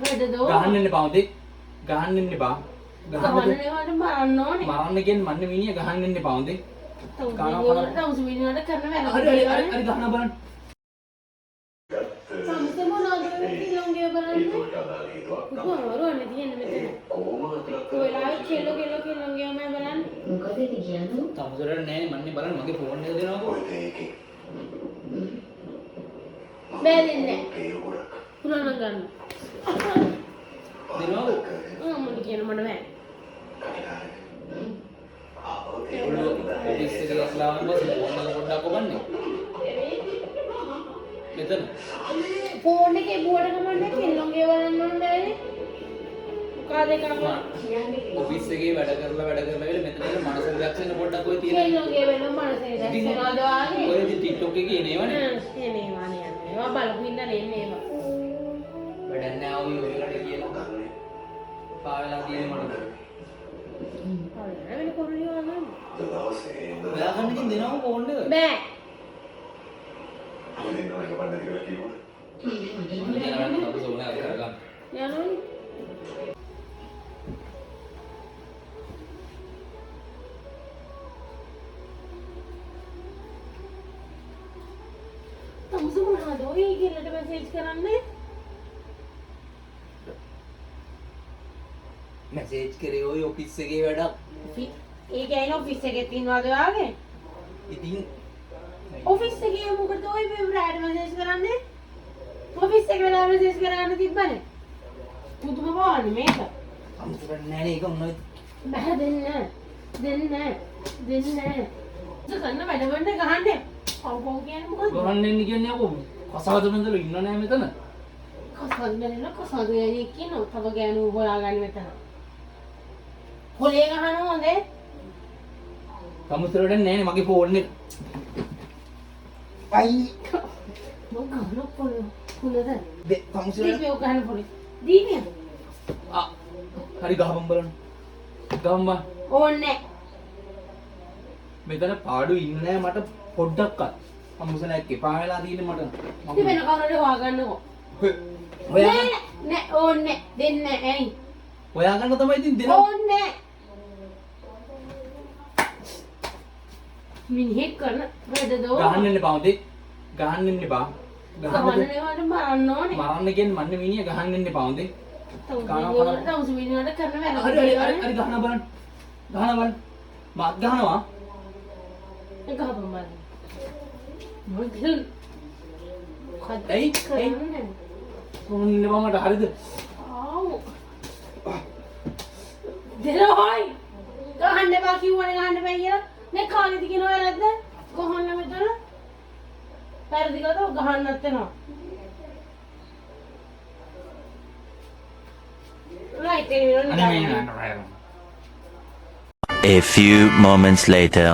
ගහන්න එන්න එපා හොඳේ. ගහන්න එන්න එපා. ගහන්න ඒවට මරන්න ඕනේ. මරන්න කියන්නේ මන්නේ මිනිහ ගහන්න එන්න එපා හොඳේ. තමුසු මිනිහට කරන වැඩ. හරි ගහන්න බලන්න. තමුසු මොනවද කිලෝගේ බලන්න. කොහොමද තියෙන්නේ මෙතන? කොහෙලාවෙ කිලෝගේ මම බලන්න. මොකද කියන්නේ? තමුසුරට නෑනේ මන්නේ බලන්න මගේ ෆෝන් එක දෙනවකෝ. බෑ දෙන්නේ. පුරාණ ගන්න. දෙනවකෝ. මම කියන මට බෑ. ඔෆිස් එකේ අස්ලාම් බස් ෆෝන් එක පොඩ්ඩක් ඔබන්නේ. මෙතන. ෆෝන් එකේ බුවට කමන්නේ කිලෝගේ බලන්න ඕනේ. මොකද ඒක නම් ඔෆිස් එකේ වැඩ කරලා වෙල මෙතන ඉන්න මනස රියැක්ෂන් පොඩ්ඩක් ඔය තියෙනවා. කිලෝගේ වෙන මනසේ දැක්කනවාද වාගේ. ඔය ඉතින් TikTok එකේ එනේවනේ. එනේවා නේ. ඒවා බලපු ඉන්න නෙන්නේ ඒවා. වැඩක් නෑ ඔය ඔයලට කියලා. පාවලා තියෙන මට. වෙන කොරලිය වගේ. ඔයා කන්නකින් දෙනවම ෆෝන් එක. බෑ. යනෝනේ. තමුසු මොනවද ඔය ඉගෙනට මැසේජ් කරන්නේ? මැසේජ් කරේ ඔය ඔෆිස් එකේ වැඩක්. ඒ කියන්නේ ඔෆිස් එකේ තියනවාද ඔයාගේ? ඉතින් ඔෆිස් එකේ මොකද ඔය පෙබරාරියට මැසේජ් කරන්නේ? ඔෆිස් එකේ වෙලා මැසේජ් කරන්න තිබ්බනේ. පුදුම බවන්නේ මේක. අමුතුරන්නේ නෑනේ ඒක මොනවද? බෑ දෙන්න. ගන්න වැඩවන්න ගහන්න. කවුව කියන්නේ මොකද? ගහන්න එන්න කියන්නේ අකෝ කසාද බඳලා ඉන්න නෑ මෙතන. කසාද බැලලා කසාද යන්නේ කියනවා. තව ගෑනු හොයාගන්න මෙතන. පොලේ ගහනවා හොඳේ. කමුතරට නෑනේ මගේ ෆෝන් එක. අයි මොකක් ගහන පොලේ කුලද? කමුතරට දීපේ ගහන පොලේ. දීපේ. හරි ගහපන් බලන්න. ගහම්මා. ඕන්නේ. මෙතන පාඩු ඉන්නේ නෑ මට පොඩ්ඩක්වත්. අමුසලයක් එපා වෙලා තියෙන්නේ මට. ඉතින් වෙන කවුරුහරි හොයාගන්නකෝ. නෑ ඕන්නේ. දෙන්නේ ඇයි? හොයාගන්න තමයි ඉතින් දෙනවා. ඕන්නේ. මිනිහෙක් කරන වැඩදෝ. ගහන්න එන්න එපා හොඳේ. ගහන්න එන්න එපා. ගහන්න ඒවට මරන්න ඕනේ. මරන්න කියන්නේ මන්නේ මිනිහ ගහන්න එන්න එපා හොඳේ. තමුසු මිනිහට කරන වැඩ. හරි ගහන්න බලන්න. මාත් ගහනවා. ගහපන් බලන්න. මොකද? ඇයි? ෆෝන් ඉන්න මමට හරිද? ආව්. දෙලොයි. ගහන්න බා කිව්වනේ ගහන්න බෑ කියලා. නේ කාගෙද කියනවා නැද්ද? ගහන්න මෙතන. පෙරදි ගාව ගහන්නත් වෙනවා. right A few moments later.